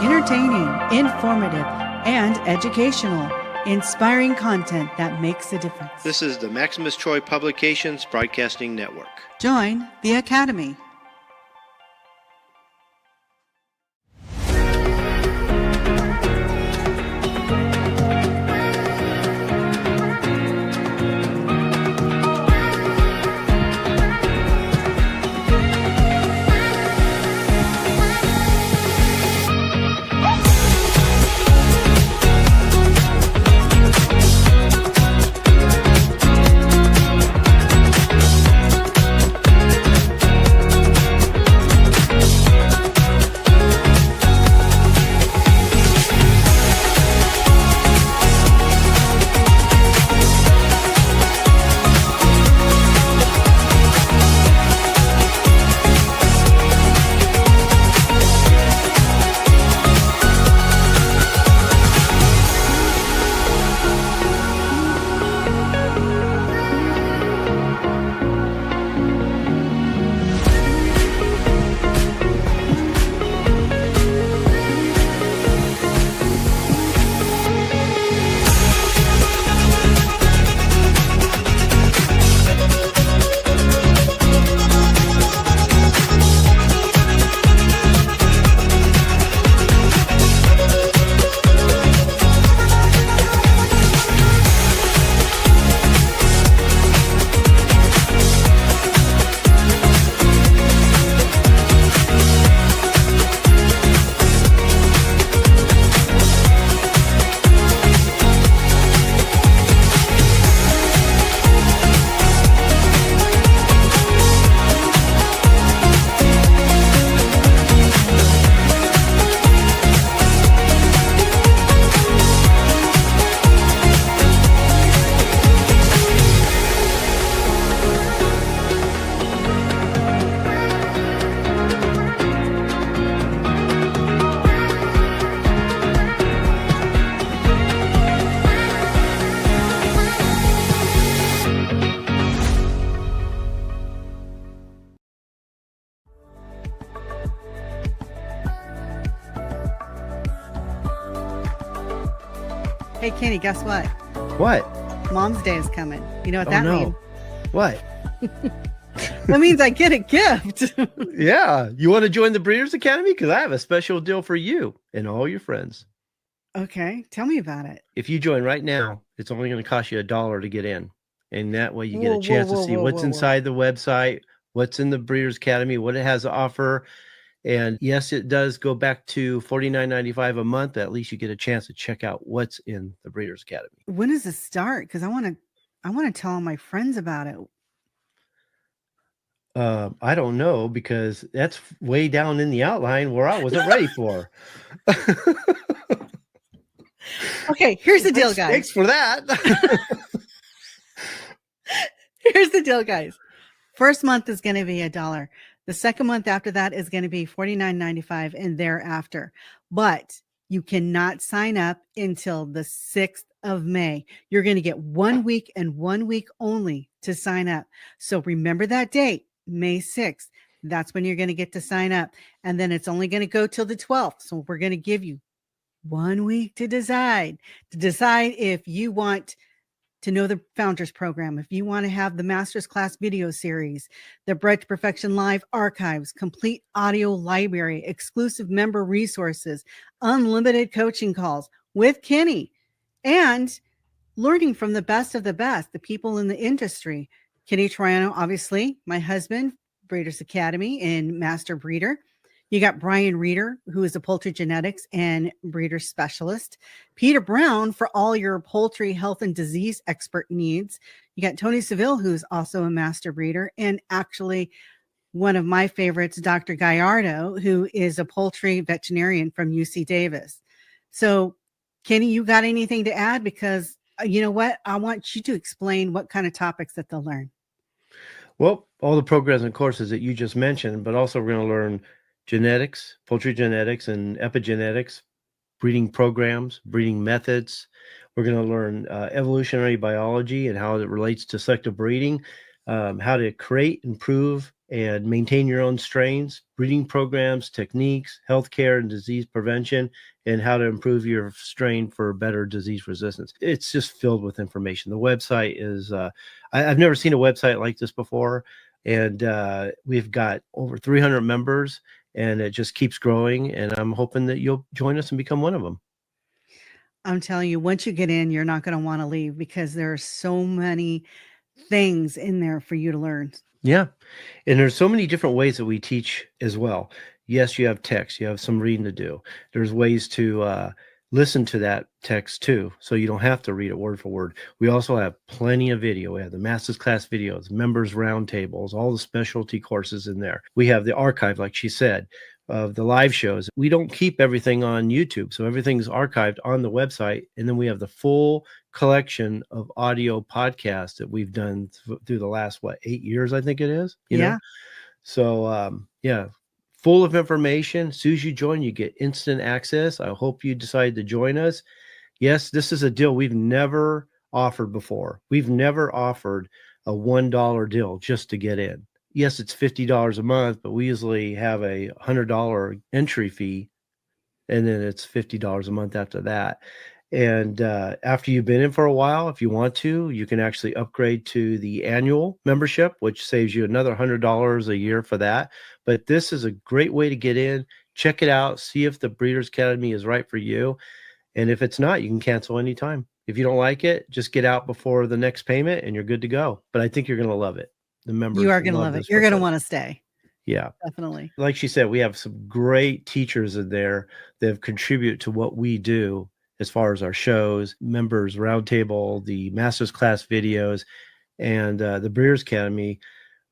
Entertaining, informative, and educational. Inspiring content that makes a difference. This is the Maximus Troy Publications Broadcasting Network. Join the Academy. Hey, Kenny, guess what? What? Mom's Day is coming. You know what that means? What? That means I get a gift. Yeah. You want to join the Breeders' Academy? Because I have a special deal for you and all your friends. Okay. Tell me about it. If you join right now, it's only going to cost you $1 to get in. And that way you get a chance to see what's inside the website, what's in the Breeders' Academy, what it has to offer. And yes, it does go back to $49.95 a month. At least you get a chance to check out what's in the Breeders' Academy. When does it start? Because I want to tell all my friends about it. I don't know, because that's way down in the outline where I wasn't ready for. Okay, here's the deal, guys. Thanks for that. Here's the deal, guys. First month is going to be $1. The second month after that is going to be $49.95 and thereafter. But you cannot sign up until the 6th of May. You're going to get 1 week and 1 week only to sign up. So remember that date, May 6th. That's when you're going to get to sign up. And then it's only going to go till the 12th. So we're going to give you 1 week to decide if you want to know the Founders Program, if you want to have the Master's Class video series, the Bred to Perfection Live archives, complete audio library, exclusive member resources, unlimited coaching calls with Kenny, and learning from the best of the best, the people in the industry. Kenny Troiano, obviously, my husband, Breeders' Academy and Master Breeder. You got Brian Reeder, who is a poultry genetics and breeder specialist. Peter Brown for all your poultry health and disease expert needs. You got Tony Seville, who's also a master breeder. And actually, one of my favorites, Dr. Gallardo, who is a poultry veterinarian from UC Davis. So, Kenny, you got anything to add? Because you know what? I want you to explain what kind of topics that they'll learn. Well, all the programs and courses that you just mentioned, but also we're going to learn genetics, poultry genetics and epigenetics, breeding programs, breeding methods. We're going to learn evolutionary biology and how it relates to selective breeding, how to create, improve, and maintain your own strains, breeding programs, techniques, healthcare and disease prevention, and how to improve your strain for better disease resistance. It's just filled with information. The website is, I've never seen a website like this before. And we've got over 300 members, and it just keeps growing. And I'm hoping that you'll join us and become one of them. I'm telling you, once you get in, you're not going to want to leave because there are so many things in there for you to learn. Yeah. And there's so many different ways that we teach as well. Yes, you have text, you have some reading to do. There's ways to listen to that text too, so you don't have to read it word for word. We also have plenty of video. We have the master's class videos, members roundtables, all the specialty courses in there. We have the archive, like she said, of the live shows. We don't keep everything on YouTube, so everything's archived on the website. And then we have the full collection of audio podcasts that we've done through the last 8 years, I think it is. You know? So yeah, full of information. As soon as you join, you get instant access. I hope you decide to join us. Yes, this is a deal we've never offered before. We've never offered a $1 deal just to get in. Yes, it's $50 a month, but we usually have a $100 entry fee, and then it's $50 a month after that. And after you've been in for a while, if you want to, you can actually upgrade to the annual membership, which saves you another $100 a year for that. But this is a great way to get in. Check it out. See if the Breeders' Academy is right for you. And if it's not, you can cancel anytime. If you don't like it, just get out before the next payment and you're good to go. But I think you're going to love it. The members, you are going to love it. You're going to want to stay. Yeah, definitely. Like she said, we have some great teachers in there that contribute to what we do as far as our shows, members roundtable, the master's class videos, and the Breeders' Academy.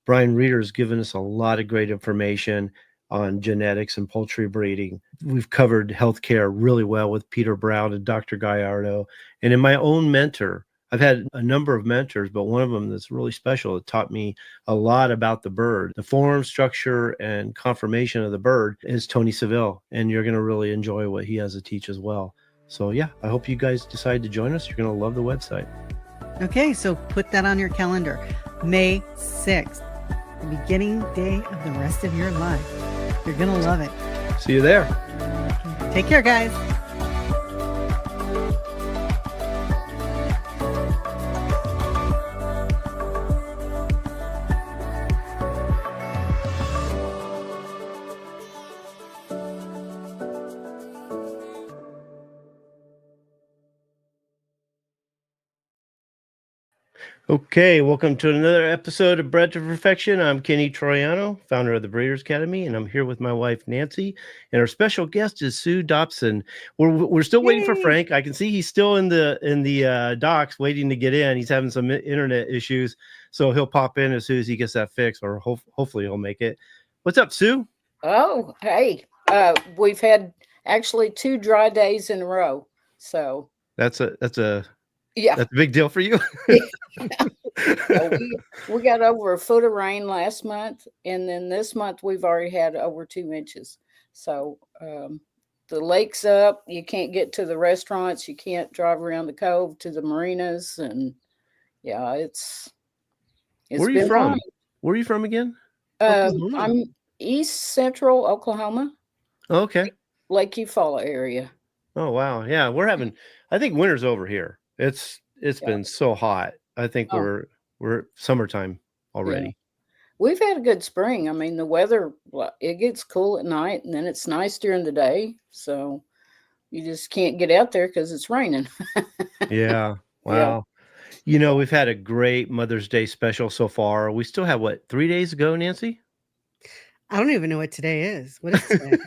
Brian Reeder's given us a lot of great information on genetics and poultry breeding. We've covered healthcare really well with Peter Brown and Dr. Gallardo. And in my own mentor, I've had a number of mentors, but one of them that's really special that taught me a lot about the bird. The form, structure, and conformation of the bird is Tony Seville, and you're going to really enjoy what he has to teach as well. So yeah, I hope you guys decide to join us. You're going to love the website. Okay, so put that on your calendar. May 6th, the beginning day of the rest of your life. You're going to love it. See you there. Take care, guys. Okay, welcome to another episode of Bred to Perfection. I'm Kenny Troiano, founder of the Breeders' Academy, and I'm here with my wife, Nancy, and our special guest is Sue Dobson. We're still waiting for Frank. I can see he's still in the docks waiting to get in. He's having some internet issues, so he'll pop in as soon as he gets that fixed, or hopefully he'll make it. What's up, Sue? Oh, hey, we've had actually 2 dry days in a row, so that's a yeah, that's a big deal for you. So we got over a foot of rain last month, and then this month we've already had over 2 inches. So the lake's up. You can't get to the restaurants. You can't drive around the cove to the marinas, and yeah, it's Where are you from? fun. Where are you from again? I'm East Central Oklahoma. Oh, okay. Lake Eufaula area. Oh wow, yeah, we're having. I think winter's over here. It's been so hot. I think we're summertime already. Yeah. We've had a good spring. I mean, the weather, it gets cool at night and then it's nice during the day. So you just can't get out there because it's raining. Yeah. Wow. Yeah. You know, we've had a great Mother's Day special so far. We still have 3 days ago, Nancy? I don't even know what today is. What is today?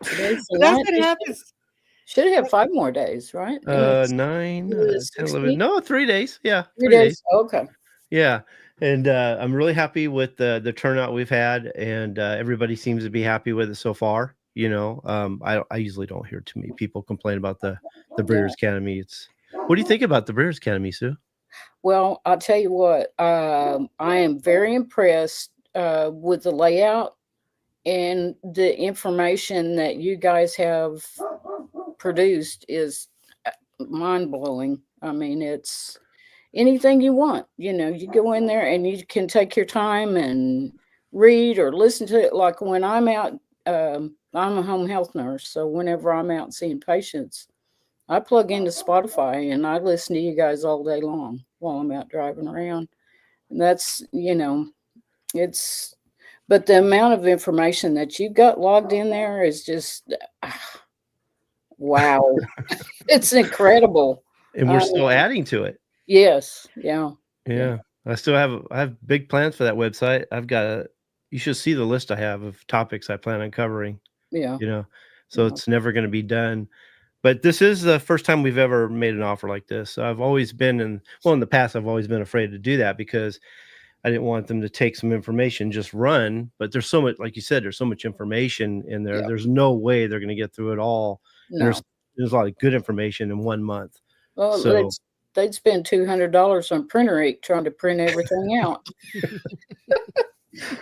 That's what happens. Should have 5 more days, right? 9, 10, 11. No, 3 days. Yeah. 3 days. Okay. Yeah. And I'm really happy with the turnout we've had, and everybody seems to be happy with it so far. You know, I usually don't hear too many people complain about the Breeders' Academy. What do you think about the Breeders' Academy, Sue? Well, I'll tell you what, I am very impressed with the layout and the information that you guys have produced is mind-blowing. I mean, it's anything you want. You go in there and you can take your time and read or listen to it. Like when I'm out, I'm a home health nurse, so whenever I'm out seeing patients, I plug into Spotify and I listen to you guys all day long while I'm out driving around. And that's, but the amount of information that you've got logged in there is just, wow. It's incredible. And we're still adding to it. Yes. Yeah. Yeah. I have big plans for that website. You should see the list I have of topics I plan on covering. Yeah. So it's never going to be done. But this is the first time we've ever made an offer like this. I've always been in the past, I've always been afraid to do that because I didn't want them to take some information, just run. But there's so much, like you said, there's so much information in there. Yeah. There's no way they're going to get through it all. No. There's a lot of good information in 1 month. Well, So they'd spend $200 on printer ink trying to print everything out.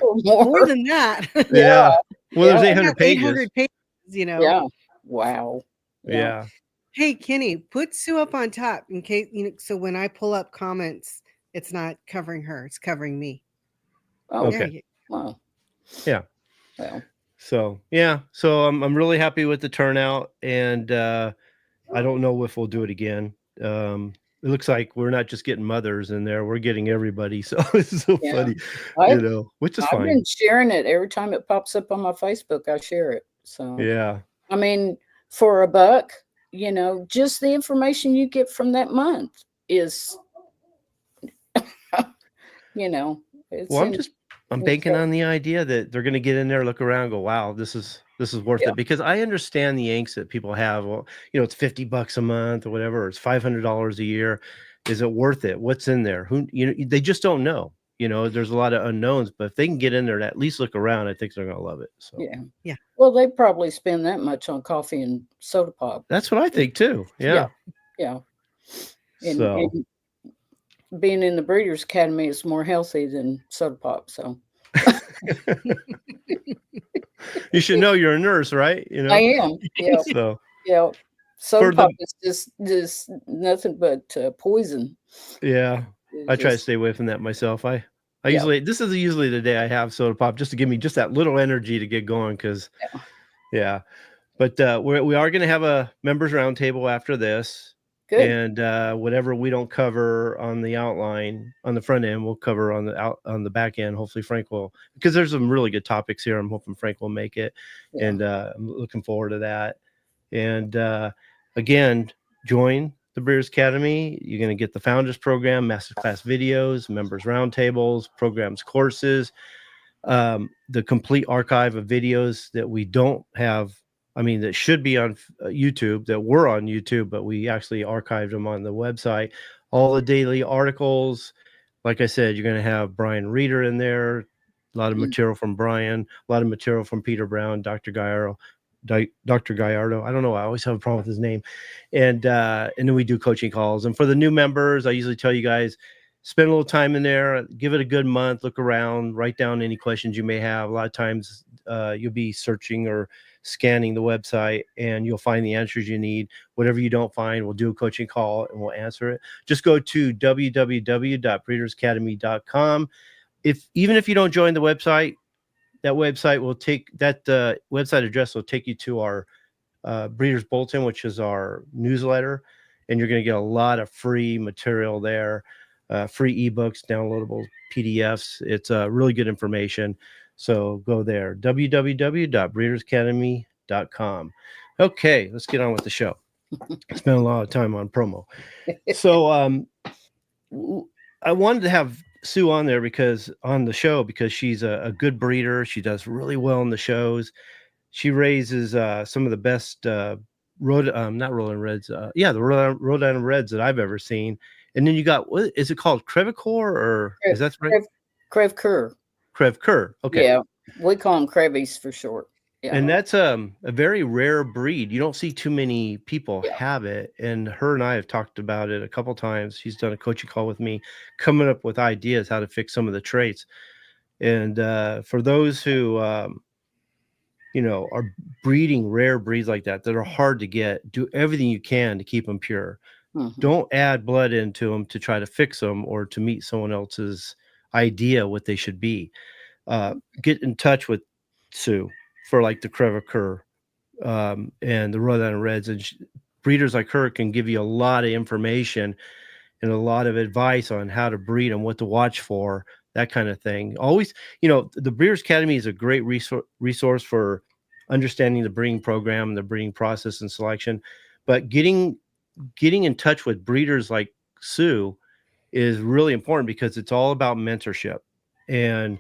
Or More than that. yeah. Well, there's Yeah. 800 pages. 800 pages, Yeah. Wow. Yeah. Hey, Kenny, put Sue up on top in case, so when I pull up comments, it's not covering her, it's covering me. Oh, Okay. Yeah. wow. Yeah. Well, So I'm really happy with the turnout, and I don't know if we'll do it again. It looks like we're not just getting mothers in there; we're getting everybody. So it's so funny, which is I've fine. been sharing it every time it pops up on my Facebook. I share it. So Yeah, I mean, for $1, just the information you get from that month is, it's well, I'm banking on the idea that they're going to get in there, look around, go, wow, this is worth it, because I understand the angst that people have. Well, it's $50 a month or whatever, or it's $500 a year. Is it worth it? What's in there? They just don't know. There's a lot of unknowns, but if they can get in there and at least look around, I think they're going to love it. So Yeah. Well, they probably spend that much on coffee and soda pop. That's what I think too. Yeah. Yeah. And, So and being in the Breeders' Academy is more healthy than soda pop. So you should know you're a nurse, right? I am. Yeah. So Yeah. Soda pop is just nothing but poison. Yeah. I try to stay away from that myself. This is usually the day I have soda pop, just to give me just that little energy to get going. Cause but we are going to have a members roundtable after this. Good. And whatever we don't cover on the outline on the front end, we'll cover on the back end. Hopefully Frank will, because there's some really good topics here. I'm hoping Frank will make it. Yeah. And I'm looking forward to that. And again, join the Breeders' Academy. You're going to get the Founders Program, Masterclass videos, members roundtables, programs, courses, the complete archive of videos that we don't have. I mean, that should be on YouTube, that were on YouTube, but we actually archived them on the website. All the daily articles. Like I said, you're going to have Brian Reeder in there. A lot of material from Brian, a lot of material from Peter Brown, Dr. Gallardo. I don't know. I always have a problem with his name. And then we do coaching calls. And for the new members, I usually tell you guys, spend a little time in there, give it a good month, look around, write down any questions you may have. A lot of times you'll be searching or scanning the website and you'll find the answers you need. Whatever you don't find, we'll do a coaching call and we'll answer it. Just go to www.breedersacademy.com. Even if you don't join the website, that website will take website address will take you to our Breeders Bulletin, which is our newsletter, and you're going to get a lot of free material there, free ebooks, downloadable PDFs. It's really good information. So go there, www.breedersacademy.com. Okay, let's get on with the show. Spent a lot of time on promo. So I wanted to have Sue on there because she's a good breeder. She does really well in the shows. She raises some of the best the Rhode Island Reds that I've ever seen. And then you got, what is it called, Crevecoeur, or is that right? Crevecoeur. Okay. Yeah, we call them Crevies for short. Yeah. And that's a very rare breed. You don't see too many people have it. And her and I have talked about it a couple times. She's done a coaching call with me, coming up with ideas how to fix some of the traits. And for those who are breeding rare breeds like that are hard to get, do everything you can to keep them pure. Don't add blood into them to try to fix them or to meet someone else's idea what they should be. Get in touch with Sue for like the Crevecoeur and the Rhode Island Reds, and breeders like her can give you a lot of information and a lot of advice on how to breed and what to watch for, that kind of thing. Always, the Breeders' Academy is a great resource for understanding the breeding program, the breeding process and selection, but getting in touch with breeders like Sue is really important because it's all about mentorship. And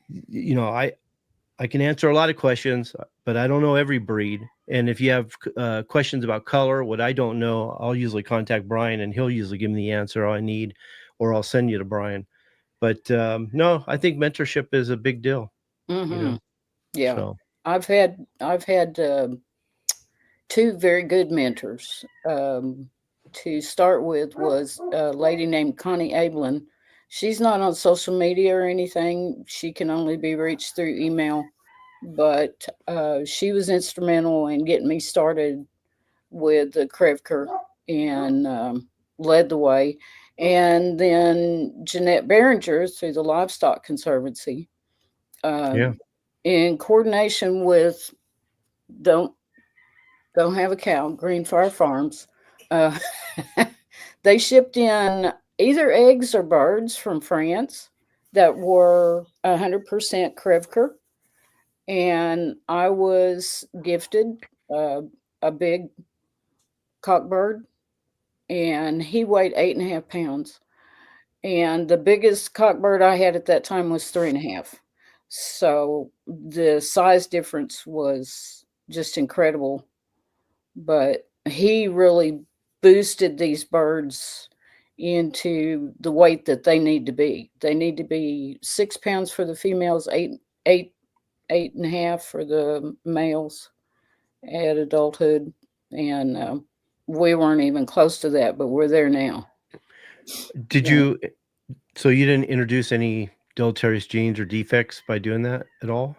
I can answer a lot of questions, but I don't know every breed. And if you have questions about color, what I don't know, I'll usually contact Brian and he'll usually give me the answer I need, or I'll send you to Brian. But no, I think mentorship is a big deal. Yeah. So. I've had two very good mentors. To start with was a lady named Connie Ablin. She's not on social media or anything. She can only be reached through email, but she was instrumental in getting me started with the Crevecoeur and led the way. And then Jeanette Behringer through the Livestock Conservancy, in coordination with Don't Have a Cow, Greenfire Farms. They shipped in either eggs or birds from France that were 100% Crevecoeur, and I was gifted a big cockbird, and he weighed 8.5 pounds. And the biggest cockbird I had at that time was 3.5. So the size difference was just incredible. But he really boosted these birds into the weight that they need to be. They need to be 6 pounds for the females, 8.5 for the males at adulthood. And we weren't even close to that, but we're there now. So you didn't introduce any deleterious genes or defects by doing that at all?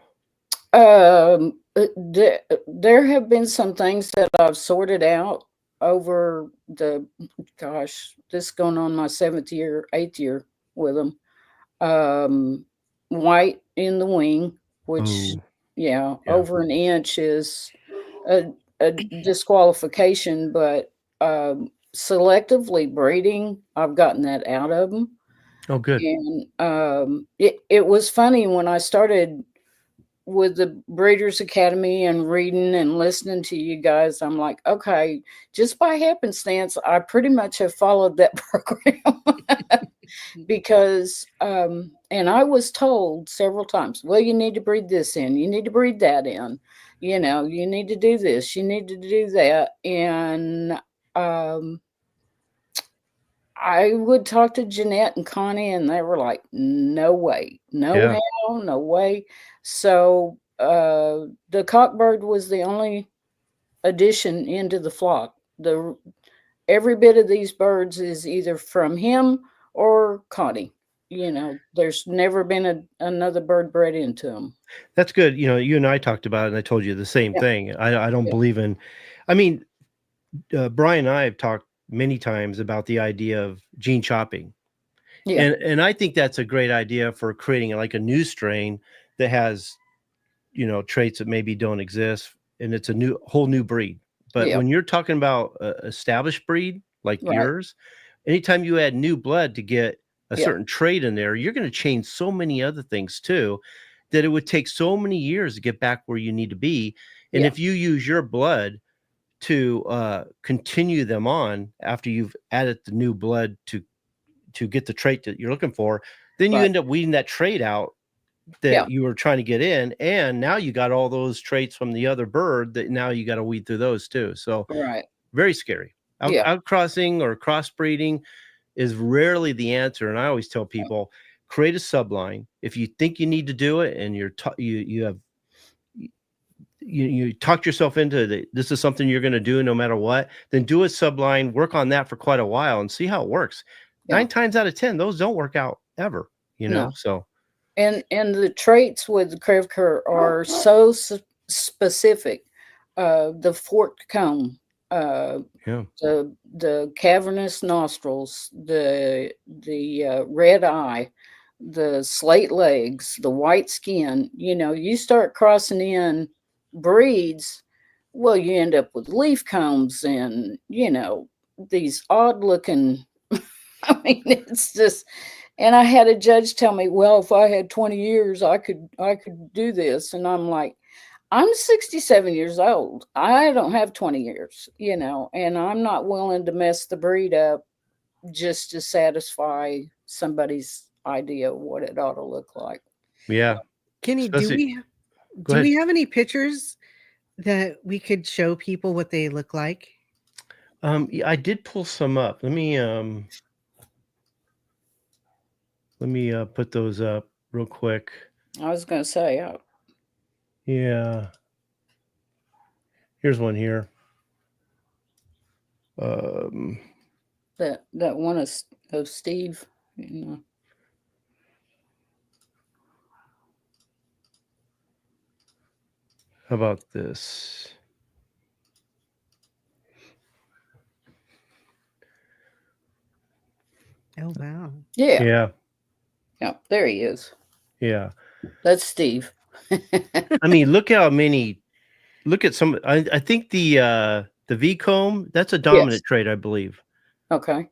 There have been some things that I've sorted out over this is going on my 8th year with them. White in the wing, which, over an inch is a disqualification, but selectively breeding, I've gotten that out of them. Oh, good. And it was funny when I started with the Breeders' Academy and reading and listening to you guys. I'm like, okay, just by happenstance, I pretty much have followed that program because, and I was told several times, well, you need to breed this in, you need to breed that in, you need to do this, you need to do that. And I would talk to Jeanette and Connie, and they were like, no way, how, no way. So the cockbird was the only addition into the flock. Every bit of these birds is either from him or Connie. There's never been another bird bred into them. That's good. You and I talked about it, and I told you the same thing. I don't believe in, Brian and I have talked many times about the idea of gene chopping. And I think that's a great idea for creating like a new strain that has, traits that maybe don't exist, and it's a whole new breed. But when you're talking about established breed like yours, anytime you add new blood to get a certain trait in there, you're going to change so many other things too, that it would take so many years to get back where you need to be. And if you use your blood to continue them on after you've added the new blood to get the trait that you're looking for, then you end up weeding that trait out that you were trying to get in, and now you got all those traits from the other bird that now you got to weed through those too. So very scary. Outcrossing or crossbreeding is rarely the answer, and I always tell people, create a subline if you think you need to do it, and you talked yourself into this is something you're going to do no matter what, then do a subline, work on that for quite a while and see how it works. 9 times out of 10, those don't work out ever, so. And the traits with the Crevecoeur are so specific. The forked comb, Yeah. The cavernous nostrils, the red eye, the slate legs, the white skin. You start crossing in breeds, well, you end up with leaf combs and these odd looking. I mean, it's just. And I had a judge tell me, well, if I had 20 years, I could do this. And I'm like, I'm 67 years old. I don't have 20 years, and I'm not willing to mess the breed up just to satisfy somebody's idea of what it ought to look like. Yeah. Kenny, Especially- Go do ahead. we have any pictures that we could show people what they look like? Yeah, I did pull some up. Let me put those up real quick. I was going to say, Yeah. Here's one here. that one of Steve, How about this? Oh, wow. Yeah. Yeah. Yeah, there he is. Yeah. That's Steve. I mean, look at some. I think the V comb, that's a dominant trait, I believe. Okay.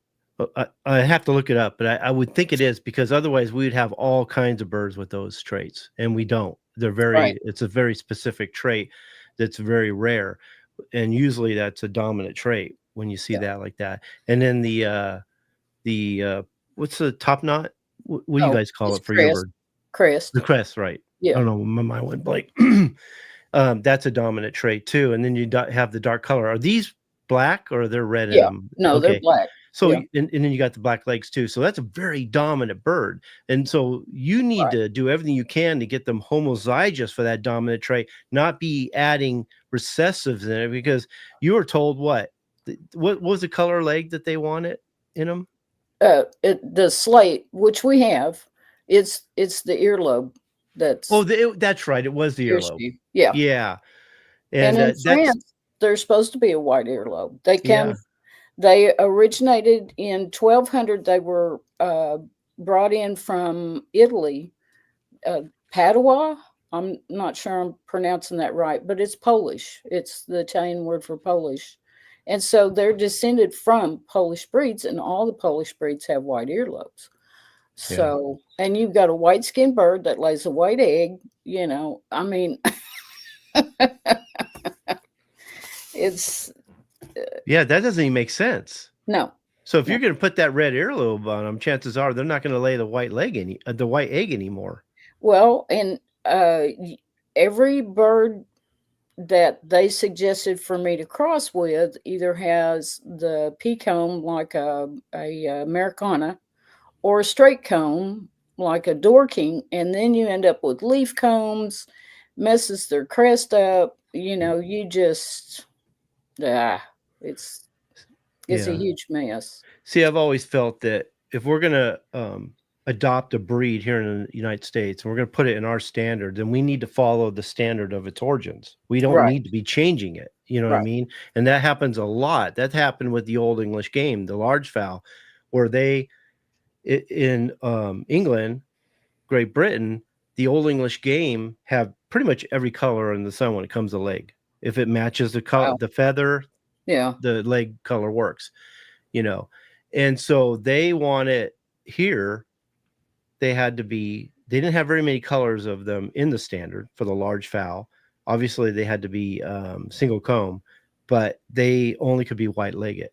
I have to look it up, but I would think it is, because otherwise we would have all kinds of birds with those traits, and we don't. It's a very specific trait that's very rare, and usually that's a dominant trait when you see that like that. And then the what's the top knot? What do you guys call it for your bird? Crest. The crest, right? Yeah. I don't know. My mind went blank. That's a dominant trait too. And then you have the dark color. Are these black or they're red? Yeah. In them? No, Okay. they're black. So, Yeah. and then you got the black legs too. So that's a very dominant bird. And so you need to do everything you can to get them homozygous for that dominant trait, not be adding recessives in it, because you were told what was the color leg that they wanted in them? The slate, which we have, it's the earlobe. That's that's right. It was the earlobe. Yeah. Yeah. And in France, there's supposed to be a white earlobe. They originated in 1200. They were brought in from Italy, Padua. I'm not sure I'm pronouncing that right, but it's Polish. It's the Italian word for Polish. And so they're descended from Polish breeds, and all the Polish breeds have white earlobes. So, and you've got a white skinned bird that lays a white egg, I mean, it's. Yeah, that doesn't even make sense. No. So if you're going to put that red earlobe on them, chances are they're not going to lay the white egg anymore. Well, and every bird that they suggested for me to cross with either has the pea comb like a Americana, or a straight comb like a Dorking, and then you end up with leaf combs, messes their crest up. You just it's a huge mess. See, I've always felt that if we're going to adopt a breed here in the United States and we're going to put it in our standard, then we need to follow the standard of its origins. We don't need to be changing it. You know what I mean? And that happens a lot. That happened with the Old English game, the large fowl, where they in England, Great Britain, the Old English game have pretty much every color in the sun when it comes to leg. If it matches the color, the feather, the leg color works, And so they want it here. They didn't have very many colors of them in the standard for the large fowl. Obviously they had to be single comb, but they only could be white legged,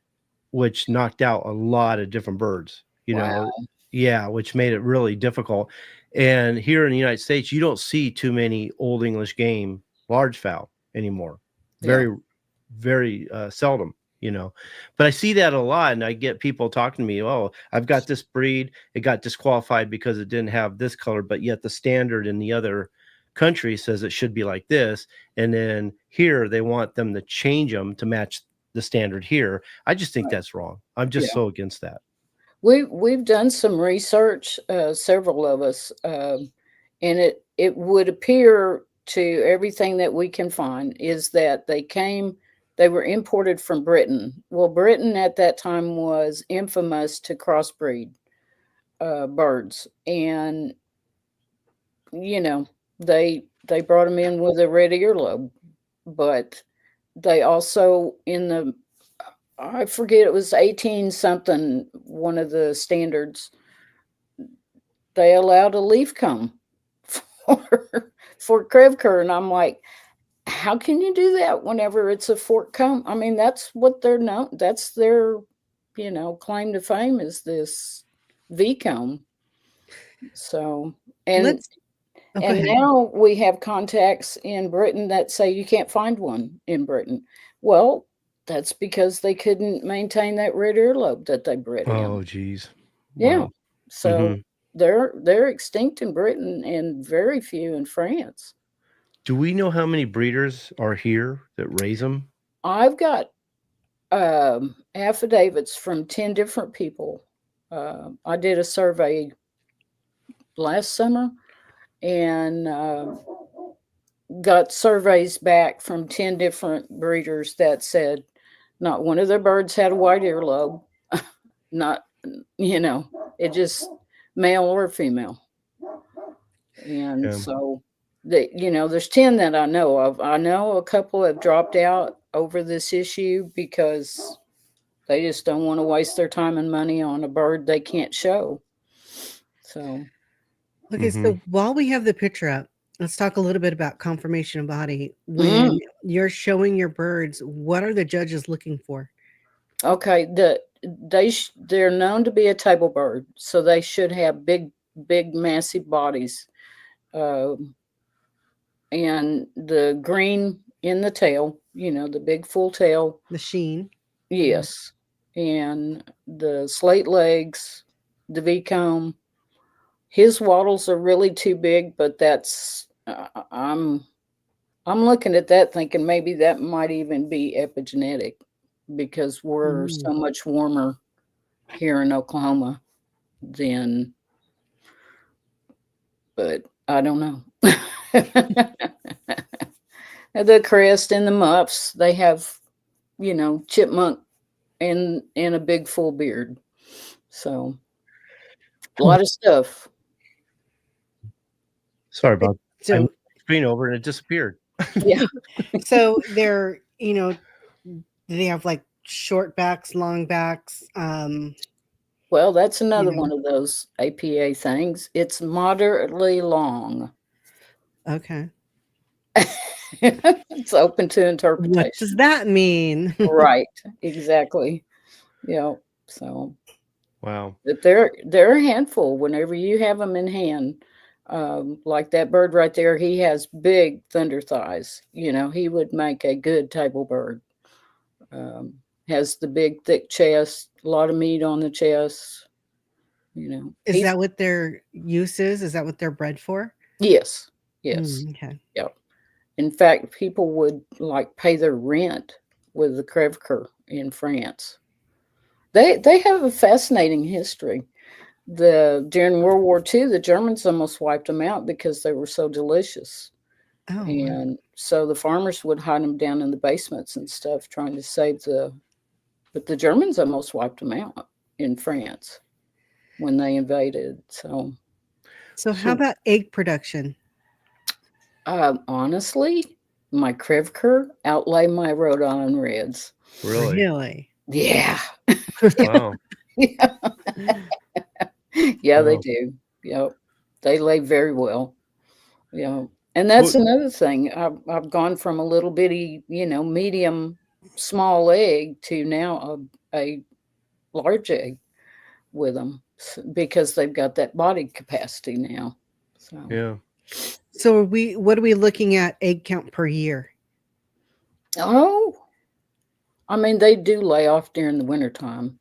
which knocked out a lot of different birds, which made it really difficult. And here in the United States, you don't see too many Old English game large fowl anymore. Very, very seldom, but I see that a lot. And I get people talking to me, oh, I've got this breed. It got disqualified because it didn't have this color, but yet the standard in the other country says it should be like this. And then here they want them to change them to match the standard here. I just think that's wrong. I'm just so against that. We've done some research, several of us, and it would appear to everything that we can find is that they came They were imported from Britain. Well, Britain at that time was infamous to crossbreed birds, and they brought them in with a red earlobe, but they also I forget, it was 18 something, one of the standards, they allowed a leaf comb for Krevker. And I'm like, how can you do that whenever it's a fork comb? I mean, that's what they're known. That's their, claim to fame, is this V comb. So, and now we have contacts in Britain that say you can't find one in Britain. Well, that's because they couldn't maintain that red earlobe that they bred in. Oh, geez. Yeah. Wow. So they're extinct in Britain and very few in France. Do we know how many breeders are here that raise them? I've got affidavits from 10 different people. I did a survey last summer and got surveys back from 10 different breeders that said not one of their birds had a white earlobe. Not, it just male or female. And so there's 10 that I know of. I know a couple have dropped out over this issue because they just don't want to waste their time and money on a bird they can't show. So, okay, so while we have the picture up, let's talk a little bit about conformation of body. When you're showing your birds, what are the judges looking for? Okay, they're known to be a table bird, so they should have big, massive bodies, and the green in the tail, the big full tail, the sheen. Yes, and the slate legs, the V comb. His wattles are really too big, but that's I'm looking at that thinking maybe that might even be epigenetic, because we're so much warmer here in Oklahoma than, but I don't know. The crest and the muffs, they have, chipmunk and a big full beard. So a lot of stuff. Sorry about that. I moved the screen over and it disappeared. Yeah. So they're, do they have like short backs, long backs? Well, that's another one of those APA things. It's moderately long. Okay. It's open to interpretation. What does that mean? Right. Exactly. Yeah. So. Wow. But they're a handful whenever you have them in hand. Like that bird right there, he has big thunder thighs. He would make a good table bird. Has the big thick chest, a lot of meat on the chest. Is that what their use is? Is that what they're bred for? Yes. Okay. Yep. In fact, people would pay their rent with the Krevker in France. They have a fascinating history. During World War II, the Germans almost wiped them out because they were so delicious. Oh, and so the farmers would hide them down in the basements and stuff, trying to save but the Germans almost wiped them out in France when they invaded. So how about egg production? Honestly, my Krevker outlay my Rhode Island Reds. Really? Yeah. Wow. Yeah. Yeah, they do. Yep. They lay very well. Yeah. And that's another thing. I've gone from a little bitty, medium small egg to now a large egg with them, because they've got that body capacity now. So yeah. So what are we looking at egg count per year? Oh, I mean, they do lay off during the wintertime,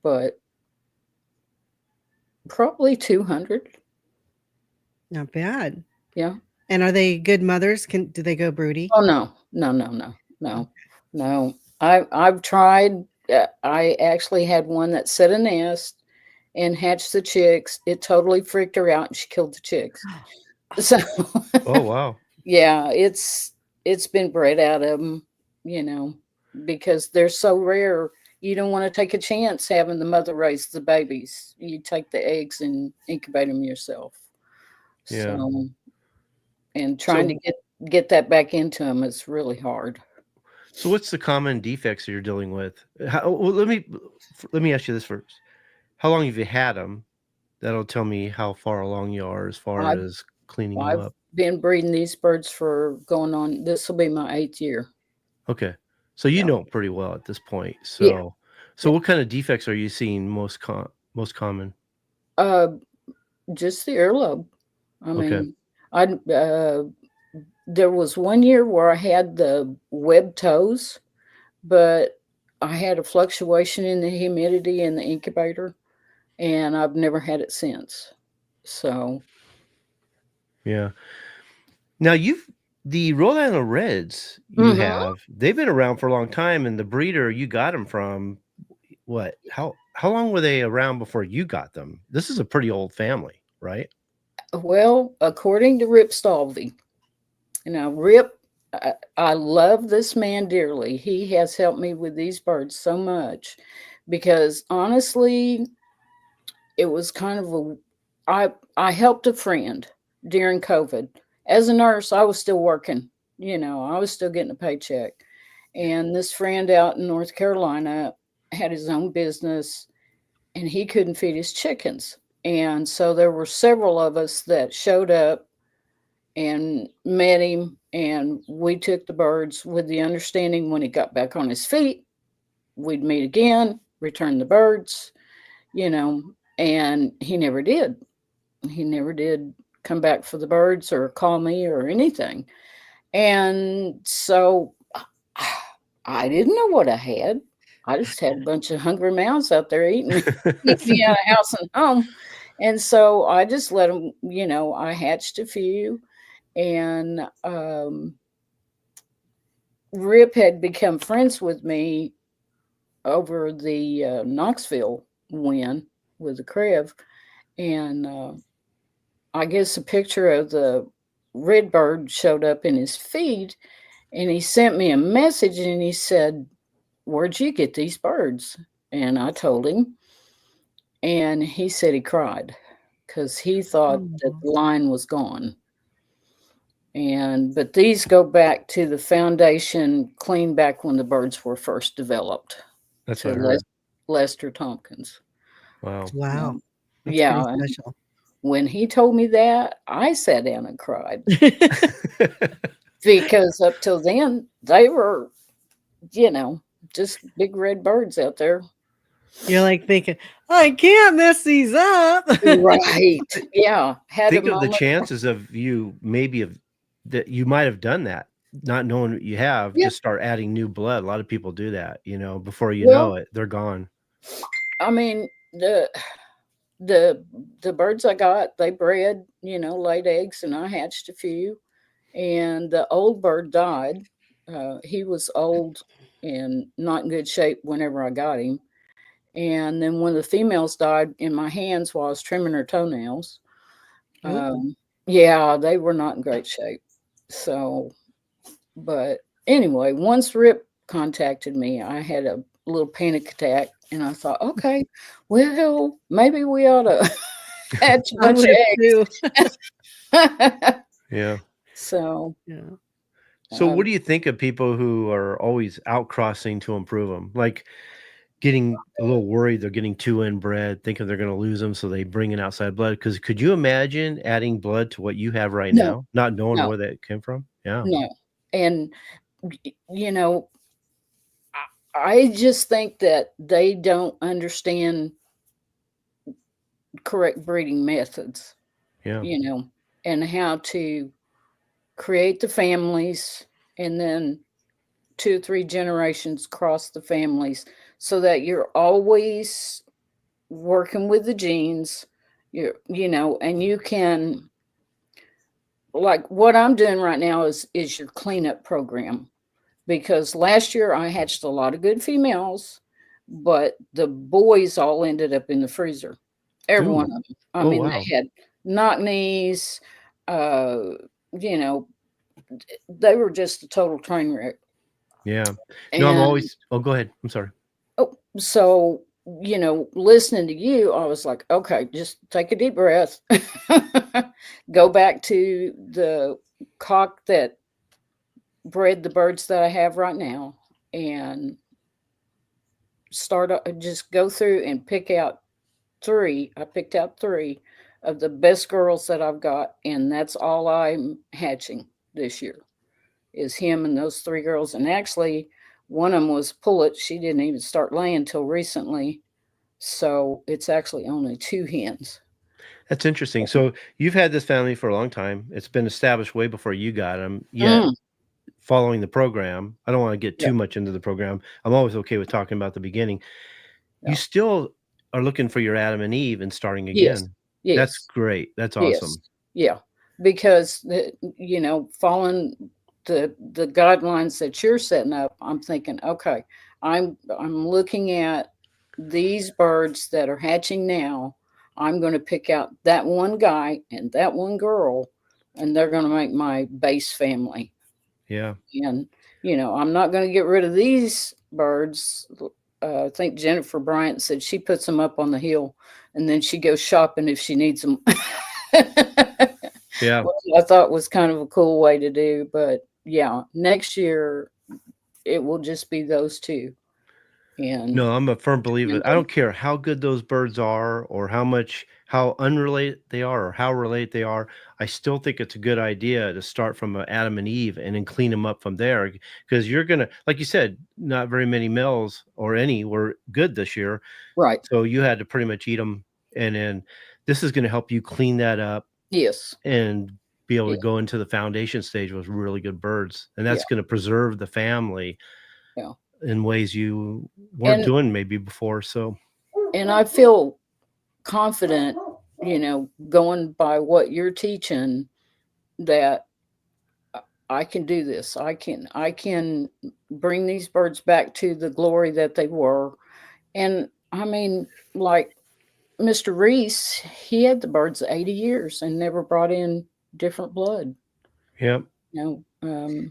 but probably 200. Not bad. Yeah. And are they good mothers? Do they go broody? Oh, no. I've tried. I actually had one that set a nest and hatched the chicks. It totally freaked her out and she killed the chicks. So, oh, wow. Yeah, it's been bred out of them, because they're so rare. You don't want to take a chance having the mother raise the babies. You take the eggs and incubate them yourself. Yeah. So, and trying to get that back into them is really hard. So what's the common defects that you're dealing with? Well, let me ask you this first. How long have you had them? That'll tell me how far along you are as far I've, as cleaning them I've up. been breeding these birds for going on. This will be my 8th year. Okay. So you Yeah. know pretty well at this point. Yeah. So what kind of defects are you seeing most common? Just the earlobe. I Okay. mean, there was one year where I had the webbed toes, but I had a fluctuation in the humidity in the incubator, and I've never had it since. So, Yeah. Now the Rhode Island Reds they've been around for a long time, and the breeder you got them from, what? How long were they around before you got them? This is a pretty old family, right? well, according to Rip Stalvey, now Rip, I love this man dearly. He has helped me with these birds so much because honestly, it was kind of I helped a friend during COVID. As a nurse, I was still working. I was still getting a paycheck. And this friend out in North Carolina had his own business and he couldn't feed his chickens. And so there were several of us that showed up and met him, and we took the birds with the understanding when he got back on his feet, we'd meet again, return the birds, and he never did. He never did come back for the birds or call me or anything. And so I didn't know what I had. I just had a bunch of hungry mouths out there eating me out of house and home. And so I just let them, I hatched a few. And Rip had become friends with me over the Knoxville win with the Crev. And I guess a picture of the red bird showed up in his feed, and he sent me a message and he said, "Where'd you get these birds?" And I told him, and he said he cried because he thought that the line was gone. But these go back to the foundation clean back when the birds were first developed. That's To what I heard. Lester Tompkins. Wow. Wow. That's Yeah. pretty special. When he told me that, I sat down and cried because up till then they were, just big red birds out there. You're like thinking, I can't mess these up. Right. Yeah. Think of the chances of that you might have done that, not knowing what you have, just start adding new blood. A lot of people do that, before you know it, they're gone. I mean, the birds I got, they bred, laid eggs, and I hatched a few. And the old bird died. He was old and not in good shape whenever I got him. And then one of the females died in my hands while I was trimming her toenails. Yeah, they were not in great shape. So, but anyway, once Rip contacted me, I had a little panic attack, and I thought, okay, well, maybe we ought to hatch a bunch of eggs. Yeah. So, yeah. So what do you think of people who are always outcrossing to improve them? Like getting a little worried they're getting too inbred, thinking they're going to lose them, so they bring in outside blood. Because could you imagine adding blood to what you have right now, not knowing where that came from? Yeah. No. And, I just think that they don't understand correct breeding methods, Yeah. And how to create the families and then 2 or 3 generations cross the families so that you're always working with the genes, and you can, like what I'm doing right now is your cleanup program, because last year I hatched a lot of good females, but the boys all ended up in the freezer. Every one of them. I mean, wow. they had knock knees, they were just a total train wreck. Yeah. No, I'm And always. Oh, go ahead. I'm sorry. so, listening to you, I was like, okay, just take a deep breath, go back to the cock that bred the birds that I have right now, and just go through and pick out three. I picked out three of the best girls that I've got, and that's all I'm hatching this year is him and those three girls. And actually, one of them was pullet. She didn't even start laying till recently, so it's actually only two hens. That's interesting. So you've had this family for a long time. It's been established way before you got them. Yet Mm, following the program, I don't want to get yeah, too much into the program. I'm always okay with talking about the beginning. You yeah. still are looking for your Adam and Eve and starting Yes, again. That's yes, great. That's yes, awesome. yeah. Because following the guidelines that you're setting up, I'm thinking, okay, I'm looking at these birds that are hatching now. I'm going to pick out that one guy and that one girl, and they're going to make my base family. Yeah. And I'm not going to get rid of these birds. I think Jennifer Bryant said she puts them up on the hill, and then she goes shopping if she needs them. Yeah. Which I thought was kind of a cool way to do. But yeah, next year it will just be those two. And No, I'm a firm believer. I don't care how good those birds are or how unrelated they are or how related they are. I still think it's a good idea to start from a Adam and Eve and then clean them up from there because you're gonna, like you said, not very many males or any were good this year. right. So you had to pretty much eat them. And then this is going to help you clean that up Yes. and be able Yeah. to go into the foundation stage with really good birds. And Yeah. that's going to preserve the family Yeah. in ways you weren't And doing maybe before. So I feel confident, going by what you're teaching, that I can do this. I can bring these birds back to the glory that they were. And I mean, like Mr. Reese, he had the birds 80 years and never brought in different blood. yeah. You know,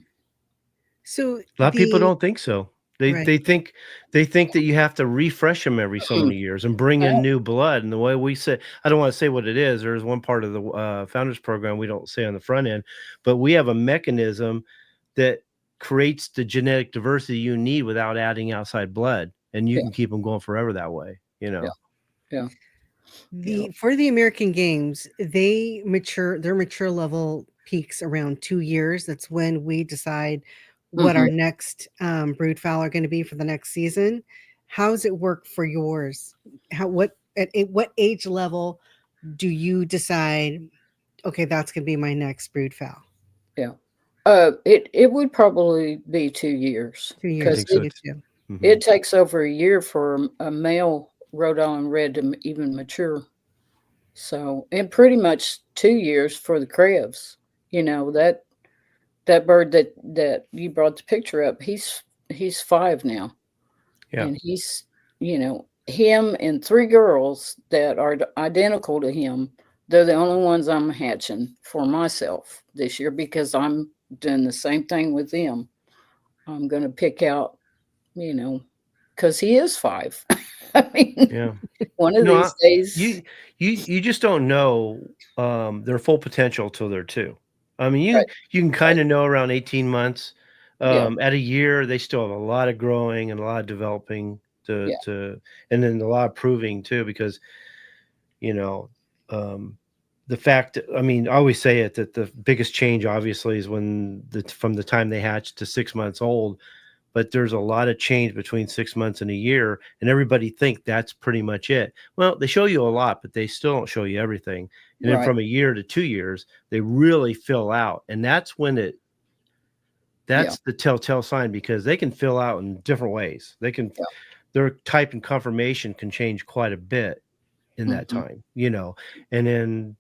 So A lot of people don't think so. They right. they think they think that you have to refresh them every so many years and bring in new blood. And the way we say, I don't want to say what it is. There's one part of the founders program we don't say on the front end, but we have a mechanism that creates the genetic diversity you need without adding outside blood, and you yeah, can keep them going forever that way. yeah, yeah, yeah. For the American Games, their mature level peaks around 2 years. That's when we decide what Hmm. our next brood fowl are going to be for the next season. How's it work for yours? At what age level do you decide, okay, that's going to be my next brood fowl? Yeah. It would probably be 2 years 2 years. I because think so. Me too. it takes over a year for a male Rhode Island Red to even mature. So, and pretty much 2 years for the Krebs. That bird that you brought the picture up, he's 5 now, Yeah. and he's him and three girls that are identical to him. They're the only ones I'm hatching for myself this year because I'm doing the same thing with them. I'm going to pick out, because he is 5. I mean, Yeah. one of No, these days, you just don't know their full potential till they're 2. I mean, right? you can kind Right. of know around 18 months. Yeah, At a year, they still have a lot of growing and a lot of developing yeah, and then a lot of proving too, because you know, um, the fact. I mean, I always say it that the biggest change, obviously, is from the time they hatch to 6 months old, but there's a lot of change between 6 months and a year, and everybody think that's pretty much it. Well, they show you a lot, but they still don't show you everything. And then right. from a year to 2 years, they really fill out, and Yeah, that's the telltale sign because they can fill out in different ways. yeah. Their type and conformation can change quite a bit in that Hmm. time, and then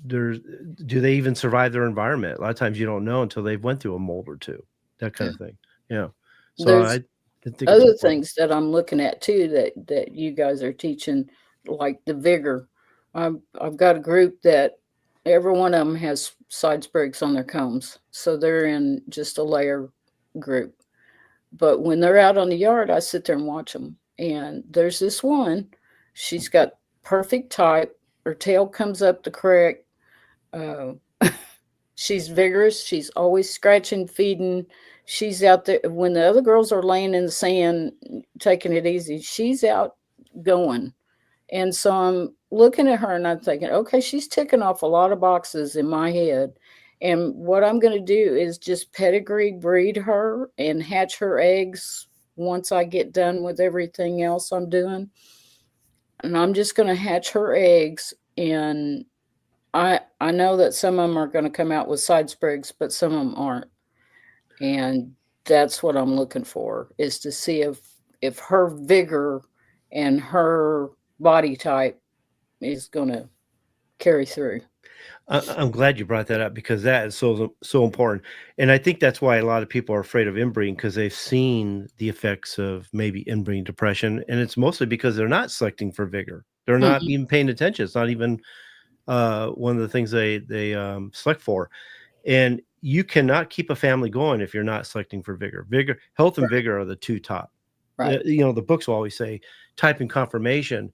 there's do they even survive their environment? A lot of times you don't know until they've went through a mold or two, that kind Yeah. of thing. Yeah. So There's I think it's other important. things that I'm looking at too that you guys are teaching, like the vigor. I've got a group that every one of them has side sprigs on their combs, so they're in just a layer group. but when they're out on the yard, I sit there and watch them. And there's this one, she's got perfect type. Her tail comes up the creek. Uh, she's vigorous. She's always scratching, feeding. She's out there when the other girls are laying in the sand, taking it easy. She's out going. And so I'm looking at her and I'm thinking, okay, she's ticking off a lot of boxes in my head. And what I'm going to do is just pedigree breed her and hatch her eggs once I get done with everything else I'm doing. And I'm just going to hatch her eggs. And I know that some of them are going to come out with side sprigs, but some of them aren't. And that's what I'm looking for, is to see if her vigor and her body type is going to carry through. I'm glad you brought that up because that is so important. And I think that's why a lot of people are afraid of inbreeding, because they've seen the effects of maybe inbreeding depression. And it's mostly because they're not selecting for vigor. They're not even paying attention. It's not even one of the things they select for. And you cannot keep a family going if you're not selecting for vigor. Health and vigor are the two top. Right. The books will always say type and conformation,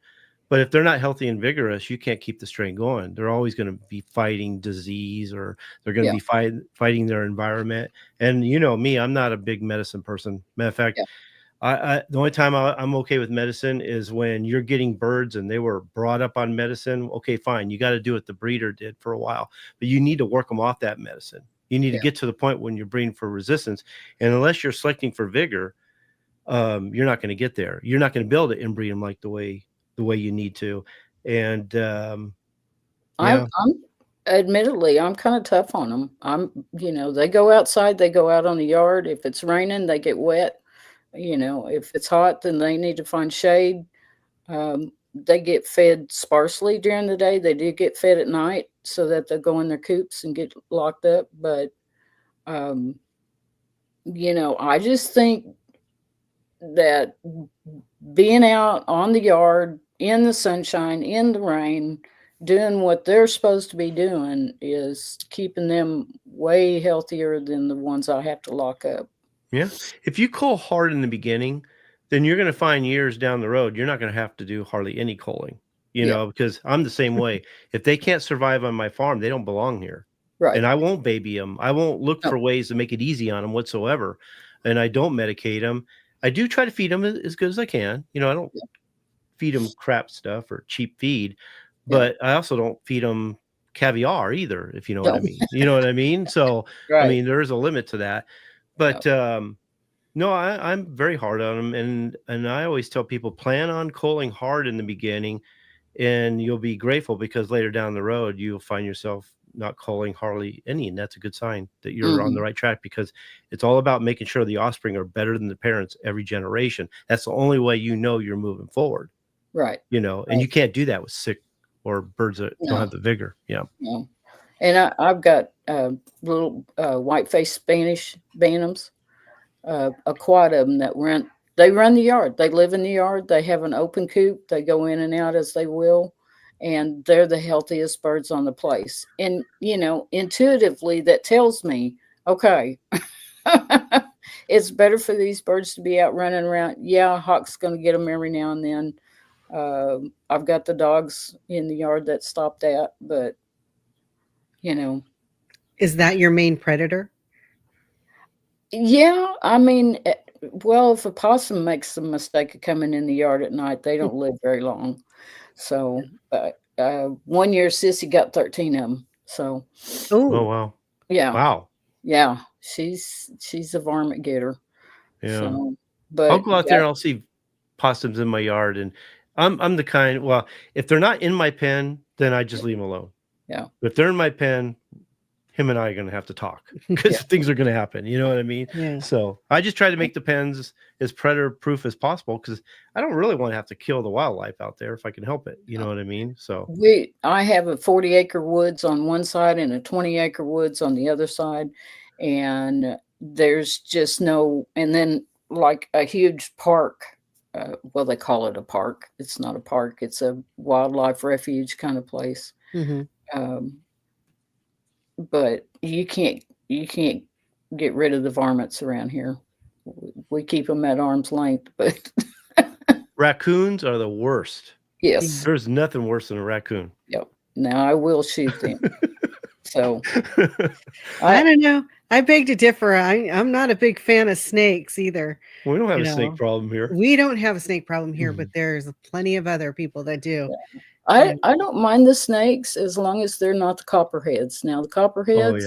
but if they're not healthy and vigorous, you can't keep the strain going. They're always going to be fighting disease, or they're going to be fighting their environment. And me, I'm not a big medicine person. Matter of fact, I the only time I'm okay with medicine is when you're getting birds and they were brought up on medicine. Okay, fine. You got to do what the breeder did for a while, but you need to work them off that medicine. You need to get to the point when you're breeding for resistance. And unless you're selecting for vigor, you're not going to get there. You're not going to be able to inbreed them like the way you need to. And I'm admittedly, I'm kind of tough on them. They go outside, they go out on the yard. If it's raining, they get wet. If it's hot, then they need to find shade. They get fed sparsely during the day. They do get fed at night so that they'll go in their coops and get locked up. But, I just think that being out on the yard, in the sunshine, in the rain, doing what they're supposed to be doing is keeping them way healthier than the ones I have to lock up. Yeah. If you cull hard in the beginning, then you're going to find years down the road, you're not going to have to do hardly any culling, because I'm the same way. If they can't survive on my farm, they don't belong here. Right. And I won't baby them. I won't look for ways to make it easy on them whatsoever. And I don't medicate them. I do try to feed them as good as I can. I don't feed them crap stuff or cheap feed, but I also don't feed them caviar either, if you know what I mean. You know what I mean? So, I mean, there is a limit to that. But no, I'm very hard on them, and I always tell people, plan on culling hard in the beginning, and you'll be grateful because later down the road you'll find yourself not culling hardly any, and that's a good sign that you're on the right track, because it's all about making sure the offspring are better than the parents every generation. That's the only way you're moving forward. Right. And you can't do that with sick or birds that don't have the vigor. No. And I've got little white-faced Spanish Bantams, a quad of them that they run the yard. They live in the yard. They have an open coop. They go in and out as they will. And they're the healthiest birds on the place. And, intuitively that tells me, okay, it's better for these birds to be out running around. Yeah, hawk's going to get them every now and then. I've got the dogs in the yard that stop that, but, Is that your main predator? Yeah, I mean, well, if a possum makes the mistake of coming in the yard at night, they don't live very long. So, 1 year, Sissy got 13 of them. So, oh wow, yeah, she's a varmint getter. Yeah, so, but I'll go out there and I'll see possums in my yard, and I'm the kind. Well, if they're not in my pen, then I just leave them alone. Yeah, if they're in my pen, him and I are going to have to talk because things are going to happen. You know what I mean? Yeah. So I just try to make the pens as predator proof as possible, because I don't really want to have to kill the wildlife out there if I can help it. You know what I mean? So I have a 40-acre woods on one side and a 20-acre woods on the other side. And there's just and then like a huge park. Well, they call it a park. It's not a park. It's a wildlife refuge kind of place. But you can't get rid of the varmints around here. we keep them at arm's length, but Raccoons are the worst. yes. There's nothing worse than a raccoon. Yep. Now I will shoot them. So I don't know. I beg to differ. I'm not a big fan of snakes either. We don't have a snake problem here. We don't have a snake problem here, but there's plenty of other people that do. Yeah. I don't mind the snakes as long as they're not the copperheads. Now the copperheads,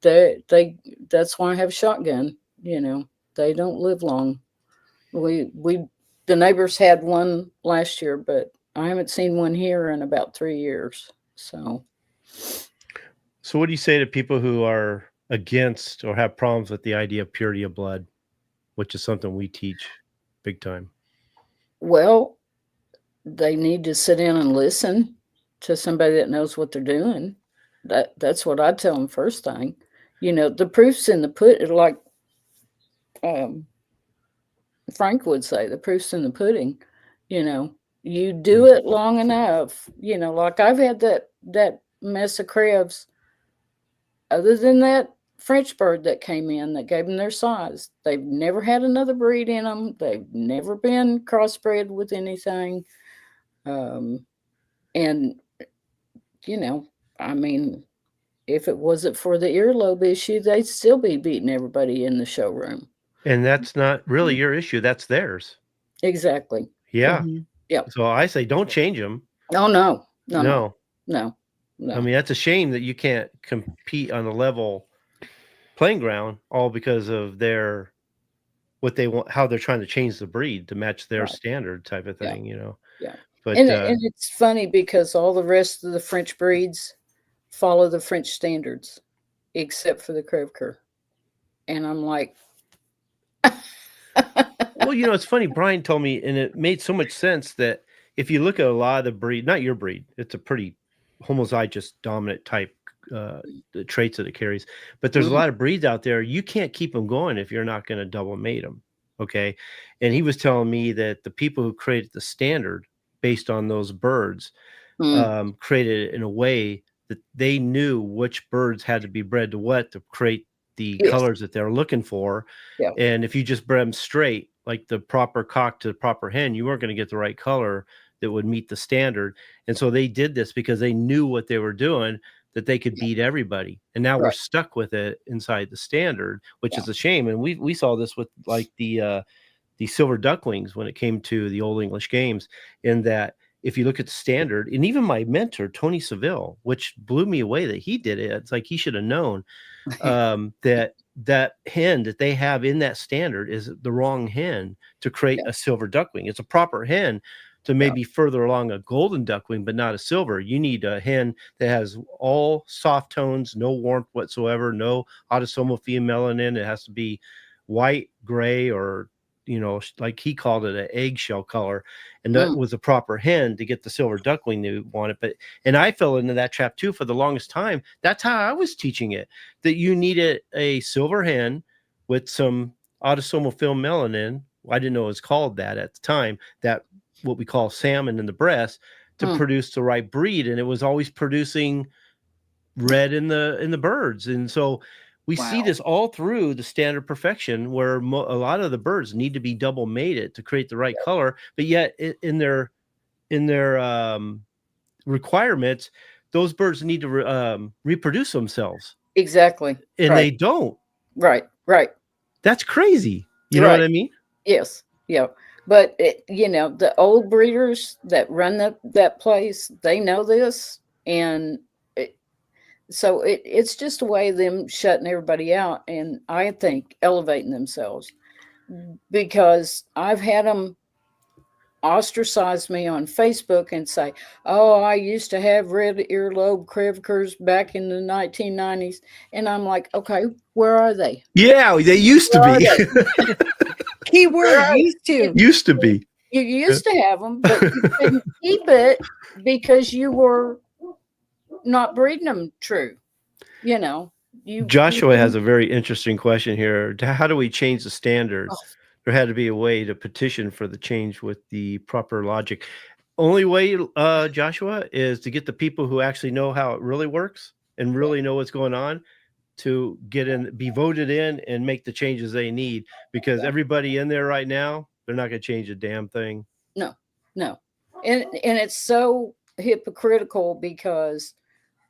that's why I have a shotgun. They don't live long. The neighbors had one last year, but I haven't seen one here in about 3 years. So what do you say to people who are against or have problems with the idea of purity of blood, which is something we teach big time? Well, they need to sit in and listen to somebody that knows what they're doing. That's what I tell them first thing. The proof's in the pudding, like Frank would say, the proof's in the pudding. You do it long enough, like I've had that mess of crabs. Other than that French bird that came in that gave them their size, they've never had another breed in them. They've never been crossbred with anything. And, I mean, if it wasn't for the earlobe issue, they'd still be beating everybody in the showroom. And that's not really your issue. That's theirs. Exactly. Yeah. Yeah. So I say, don't change them. Oh, no. I mean, that's a shame that you can't compete on a level playing ground, all because of what they want, how they're trying to change the breed to match their standard type of thing, Yeah. But and it's funny because all the rest of the French breeds follow the French standards, except for the Crèvecoeur. And I'm like, well, it's funny. Brian told me, and it made so much sense that if you look at a lot of the breed, not your breed, it's a pretty homozygous dominant type the traits that it carries, but there's a lot of breeds out there. You can't keep them going if you're not going to double mate them. Okay. And he was telling me that the people who created the standard based on those birds created it in a way that they knew which birds had to be bred to what to create the colors that they're looking for. Yeah. And if you just bred them straight, like the proper cock to the proper hen, you weren't going to get the right color that would meet the standard. And so they did this because they knew what they were doing, that they could beat everybody. And now we're stuck with it inside the standard, which is a shame. And we saw this with like the silver ducklings when it came to the Old English games, in that if you look at the standard, and even my mentor, Tony Seville, which blew me away that he did it. It's like he should have known that hen that they have in that standard is the wrong hen to create a silver duckling. It's a proper hen to maybe further along a golden duckling, but not a silver. You need a hen that has all soft tones, no warmth whatsoever, no autosomal melanin. It has to be white, gray, or, like he called it, an eggshell color. And that was a proper hen to get the silver duckling they wanted. And I fell into that trap too for the longest time. That's how I was teaching it, that you needed a silver hen with some autosomal melanin. I didn't know it was called that at the time, that what we call salmon in the breast, to produce the right breed. And it was always producing red in the birds. And so we see this all through the standard perfection, where a lot of the birds need to be double mated to create the right color, but yet in their requirements, those birds need to reproduce themselves. Exactly. And they don't. Right. That's crazy. You know what I mean? Yes. Yeah. But the old breeders that run that place, they know this, and so it's just a way of them shutting everybody out, and I think elevating themselves, because I've had them ostracize me on Facebook and say, "Oh, I used to have red earlobe Crèvecoeurs back in the 1990s," and I'm like, "Okay, where are they?" Yeah, they used to be. Keyword used to. Used to be. You used to have them, but you couldn't keep it because you were not breeding them true. Joshua has a very interesting question here. How do we change the standards? There had to be a way to petition for the change with the proper logic. Only way, Joshua, is to get the people who actually know how it really works and really know what's going on to get in, be voted in, and make the changes they need, because everybody in there right now, they're not going to change a damn thing. No. And it's so hypocritical because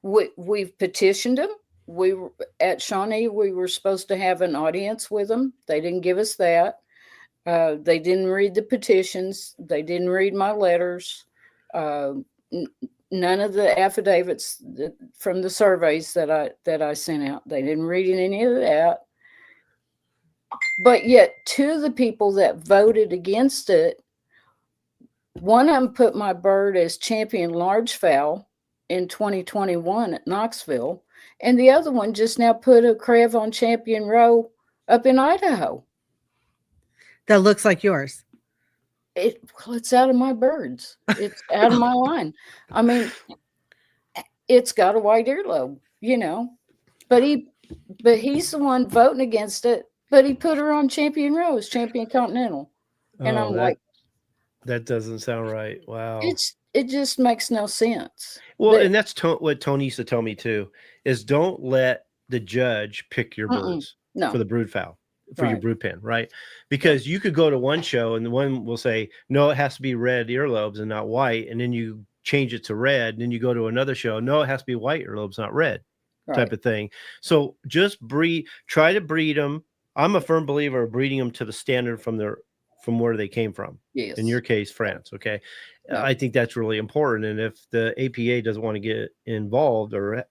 we've petitioned them. We were at Shawnee, we were supposed to have an audience with them. They didn't give us that. They didn't read the petitions. They didn't read my letters. None of the affidavits from the surveys that I sent out. They didn't read any of that. But yet, two of the people that voted against it, one of them put my bird as champion large fowl in 2021 at Knoxville, and the other one just now put a Crev on champion roe up in Idaho. That looks like yours. It's out of my birds. It's out of my line. I mean, it's got a white earlobe, you know, but he's the one voting against it. But he put her on champion roe as champion continental, and I'm like, that doesn't sound right. Wow. It just makes no sense. Well, and that's what Tony used to tell me too, is don't let the judge pick your birds for the brood fowl, for your brood pen, right? Because you could go to one show and the one will say, no, it has to be red earlobes and not white. And then you change it to red. And then you go to another show, no, it has to be white earlobes, not red, type of thing. So just try to breed them. I'm a firm believer of breeding them to the standard from where they came from. Yes. In your case, France. Okay. No. I think that's really important. And if the APA doesn't want to get involved or,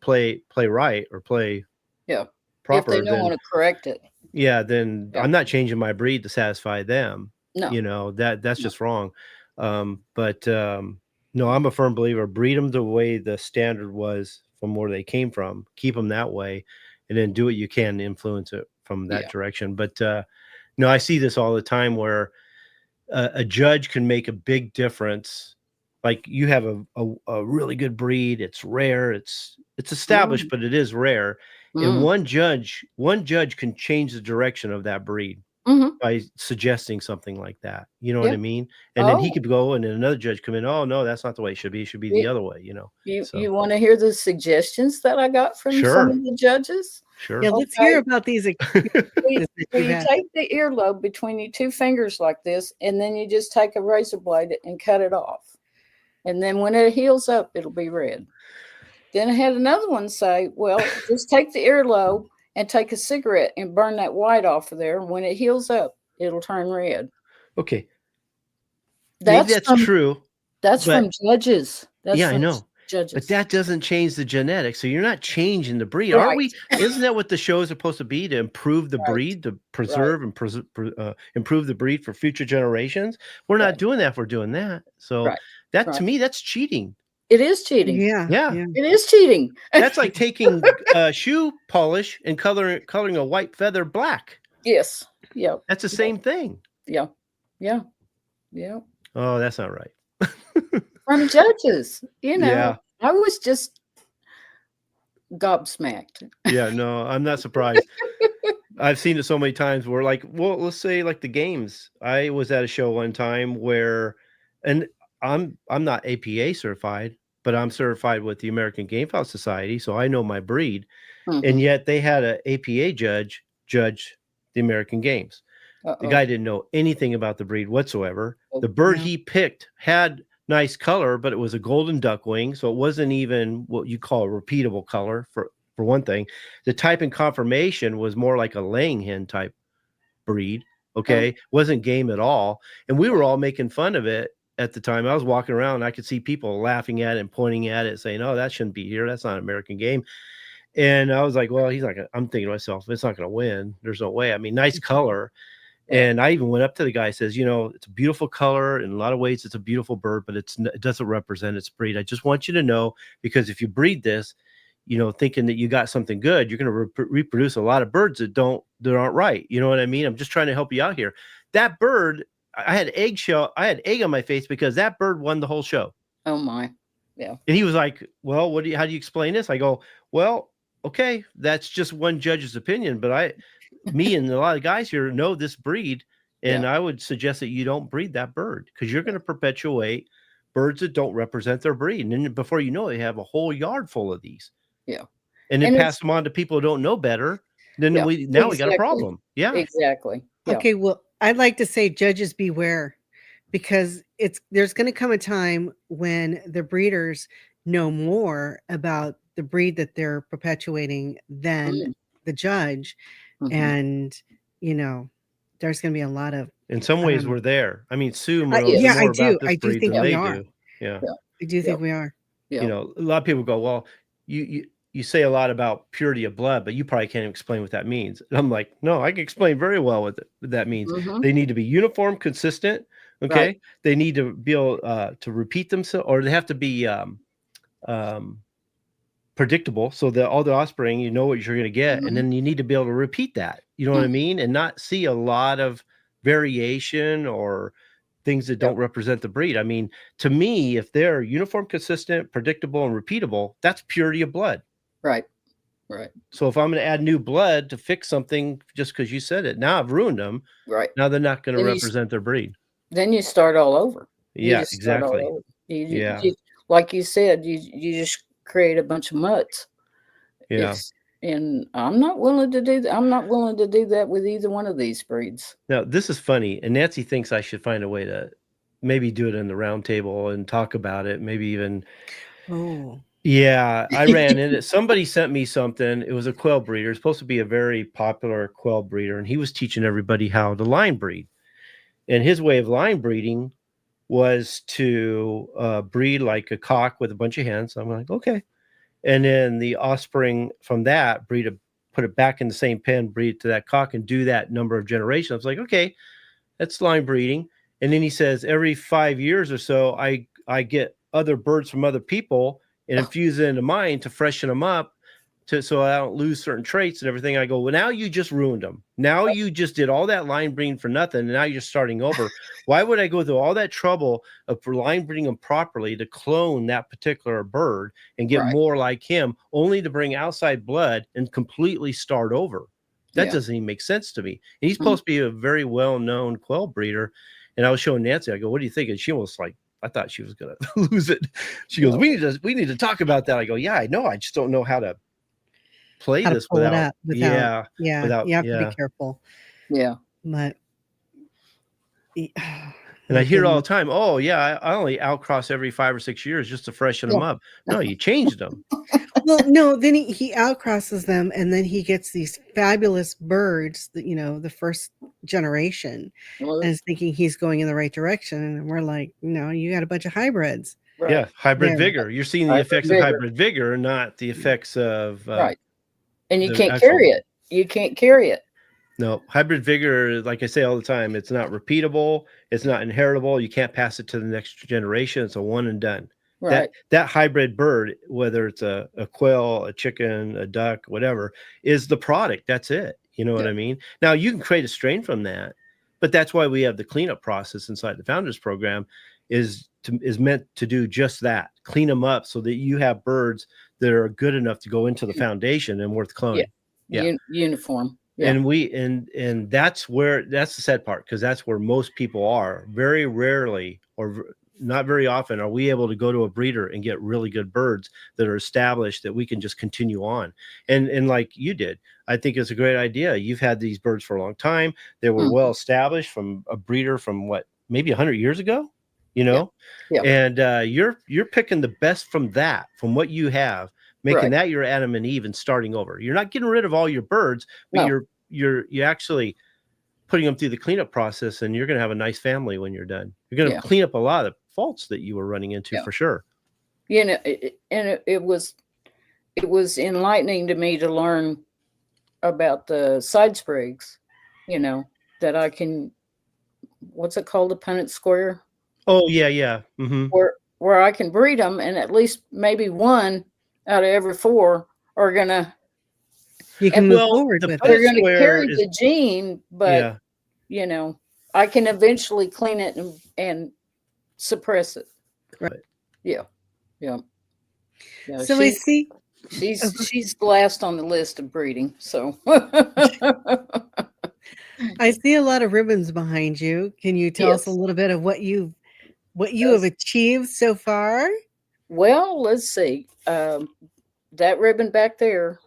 play right or play proper, if they don't want to correct it. Yeah. Then I'm not changing my breed to satisfy them. No, that's just wrong. No, I'm a firm believer, breed them the way the standard was from where they came from, keep them that way, and then do what you can to influence it from that direction. But, I see this all the time where a judge can make a big difference. Like you have a really good breed. It's rare. It's established, but it is rare. And one judge can change the direction of that breed by suggesting something like that. You know what I mean? And then he could go and then another judge come in. Oh no, that's not the way it should be. It should be the other way, You want to hear the suggestions that I got from some of the judges? Sure. Yeah, let's hear about these. You take the earlobe between your two fingers like this, and then you just take a razor blade and cut it off. And then when it heals up, it'll be red. Then I had another one say, well, just take the earlobe and take a cigarette and burn that white off of there. And when it heals up, it'll turn red. Okay. Maybe that's true. That's from judges. I know. Judges. But that doesn't change the genetics. So you're not changing the breed. Are we? Isn't that what the show is supposed to be, to improve the breed, to preserve and improve the breed for future generations? We're not doing that if we're doing that. So to me, that's cheating. It is cheating. Yeah. It is cheating. That's like taking shoe polish and coloring a white feather black. Yes. Yeah. That's the same thing. Yeah. Oh, that's not right. From judges, I was just gobsmacked. Yeah, no, I'm not surprised. I've seen it so many times where, like, well, let's say like the games. I was at a show one time where, and I'm not APA certified, but I'm certified with the American Game Fowl Society, so I know my breed. And yet they had an APA judge the American Games. The guy didn't know anything about the breed whatsoever. The bird he picked had nice color, but it was a golden duckwing, so it wasn't even what you call a repeatable color for one thing. The type and conformation was more like a laying hen type breed. Okay, wasn't game at all, and we were all making fun of it at the time. I was walking around, and I could see people laughing at it and pointing at it, saying, "Oh, that shouldn't be here. That's not American game." And I was like, "Well, he's not gonna." I'm thinking to myself, "It's not going to win. There's no way." I mean, nice color. And I even went up to the guy, says, it's a beautiful color. In a lot of ways, it's a beautiful bird, but it doesn't represent its breed. I just want you to know, because if you breed this, thinking that you got something good, you're going to reproduce a lot of birds that aren't right. You know what I mean? I'm just trying to help you out here. That bird, I had egg on my face because that bird won the whole show. Oh my. Yeah. And he was like, well, how do you explain this? I go, well, okay, that's just one judge's opinion, but me and a lot of guys here know this breed, and I would suggest that you don't breed that bird, because you're going to perpetuate birds that don't represent their breed. And then before you know it, you have a whole yard full of these. Yeah. and then And pass them on to people who don't know better, then Yeah, we got a exactly. problem. Yeah. Exactly. Yeah. Okay, well, I'd like to say judges beware, because there's going to come a time when the breeders know more about the breed that they're perpetuating than Mm. the judge. Mhm. And, you know, there's going to be a lot of, In some I ways, don't know. we're there. I mean, Sue I, knows yeah, Yes. I more do. about this I do breed think than we they are. do. Yeah. Yeah. I do think we are. Yeah. You know, a lot of people go, well, you say a lot about purity of blood, but you probably can't explain what that means. And I'm like, no, I can explain very well what that means. Mhm. They need to be uniform, consistent. Okay. Right. They need to be able to repeat themselves, or they have to be predictable, so that all the offspring, you know what you're going to get. And Mhm. then you need to be able to repeat that. You know what I Mhm. mean? And not see a lot of variation or things that Yep. don't represent the breed. I mean, to me, if they're uniform, consistent, predictable, and repeatable, that's purity of blood. Right. Right. So if I'm going to add new blood to fix something just because you said it, now I've ruined them. Right. Now they're not going to Then you represent their breed. Then you start all over. You Yeah, just start all exactly. over. Yeah. Like you said, you just create a bunch of mutts. Yeah. And I'm not willing to do that. I'm not willing to do that with either one of these breeds. Now, this is funny, and Nancy thinks I should find a way to maybe do it in the round table and talk about it, maybe even. Oh, Yeah, I ran into it. Somebody sent me something. It was a quail breeder. It's supposed to be a very popular quail breeder, and he was teaching everybody how to line breed. And his way of line breeding was to breed like a cock with a bunch of hens. I'm like, okay. And then the offspring from that put it back in the same pen, breed to that cock, and do that number of generations. I was like, okay, that's line breeding. And then he says every 5 years or so, I get other birds from other people and infuse it into mine to freshen them up, so I don't lose certain traits and everything. I go, well, now you just ruined them. Now you just did all that line breeding for nothing, and now you're starting over. Why would I go through all that trouble for line breeding them properly to clone that particular bird and get Right. more like him, only to bring outside blood and completely start over? That Yeah. doesn't even make sense to me. And he's supposed to be a very well-known quail breeder. And I was showing Nancy, I go, what do you think? And she almost like, I thought she was going to lose it. She goes, we need to talk about that. I go, yeah, I know. I just don't know how to play how to this pull it without, up without, you have to yeah. be careful. Yeah. But And I hear all the time, oh yeah, I only outcross every 5 or 6 years just to freshen them up. No, you changed them. Well, no, then he outcrosses them, and then he gets these fabulous birds that, the first generation, Well, and is thinking he's going in the right direction. And we're like, no, you got a bunch of hybrids. right. Yeah, hybrid There. vigor. You're seeing the Hybrid effects vigor. of hybrid vigor, not the effects of Right. And you the can't actual- carry it. You can't carry it. No, hybrid vigor, like I say all the time, it's not repeatable, it's not inheritable. You can't pass it to the next generation. It's a one and done. Right. That hybrid bird, whether it's a quail, a chicken, a duck, whatever, is the product. That's it. You know what I mean? Now you can create a strain from that, but that's why we have the cleanup process inside the Founders Program is meant to do just that. Clean them up so that you have birds that are good enough to go into the foundation and worth cloning. Yeah. Uniform. Yeah. And that's the sad part, because that's where most people are. Very rarely, or not very often, are we able to go to a breeder and get really good birds that are established that we can just continue on. And like you did, I think it's a great idea. You've had these birds for a long time. They were well established from a breeder from maybe 100 years ago, Yeah. And you're picking the best from what you have, making that your Adam and Eve and starting over. You're not getting rid of all your birds, but you're actually putting them through the cleanup process, and you're going to have a nice family when you're done. You're going to clean up a lot of faults that you were running into for sure. It was enlightening to me to learn about the side sprigs, that I can, what's it called? The Punnett square. Oh yeah. Mm-hmm. Where I can breed them, and at least maybe one out of every 4 are gonna. You can move forward with it. They're going to carry the gene, but I can eventually clean it and suppress it. Right. Yeah. So I see she's last on the list of breeding. So I see a lot of ribbons behind you. Can you tell us a little bit of what you have achieved so far? Well, let's see. that ribbon back there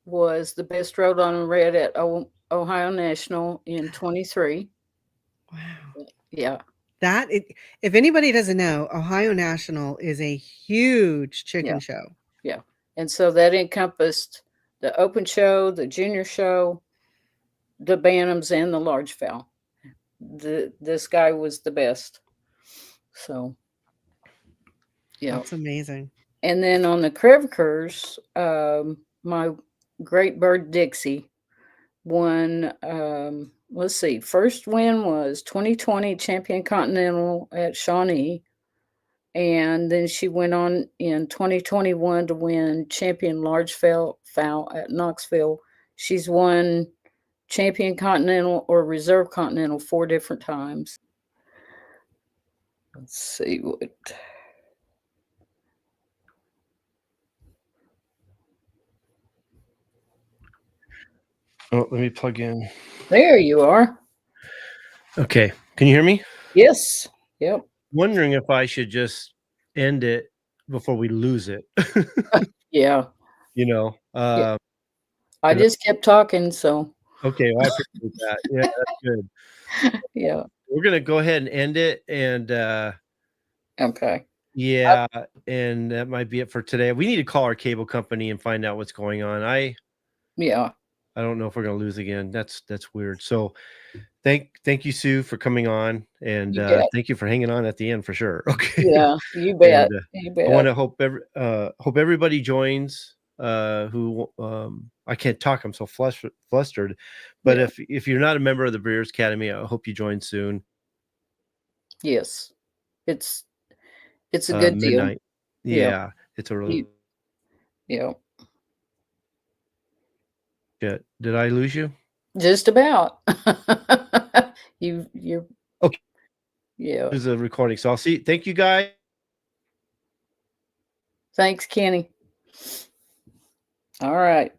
was the best rode on red at Ohio National in 23. Wow. Yeah. If anybody doesn't know, Ohio National is a huge chicken show. Yeah. And so that encompassed the open show, the junior show, the bantams, and the large fowl. This guy was the best. So, yeah. That's amazing. And then on the Crevkers, my great bird Dixie won. Let's see, first win was 2020 Champion Continental at Shawnee. And then she went on in 2021 to win Champion Large Fowl at Knoxville. She's won Champion Continental or Reserve Continental 4 different times. Let's see what. Oh, let me plug in. There you are. Okay. Can you hear me? Yes. Yep. Wondering if I should just end it before we lose it. Yeah. You know, Yeah. I just kept talking, so. Okay, well, I appreciate that. Yeah, that's good. Yeah. We're gonna go ahead and end it, and Okay. yeah, and that might be it for today. We need to call our cable company and find out what's going on. I don't know if we're gonna lose again. That's weird. So thank you, Sue, for coming on, and thank you for hanging on at the end for sure. Okay. Yeah, you bet. And, you bet. I want to hope everybody joins. Who I can't talk. I'm so flustered. But if you're not a member of the Breeders' Academy, I hope you join soon. Yes, it's a good midnight. deal. Yeah, it's a really. Yeah. Shit. Did I lose you? Just about. You're okay. Yeah. There's a recording. So I'll see. Thank you, guys. Thanks, Kenny. All right.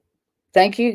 Thank you.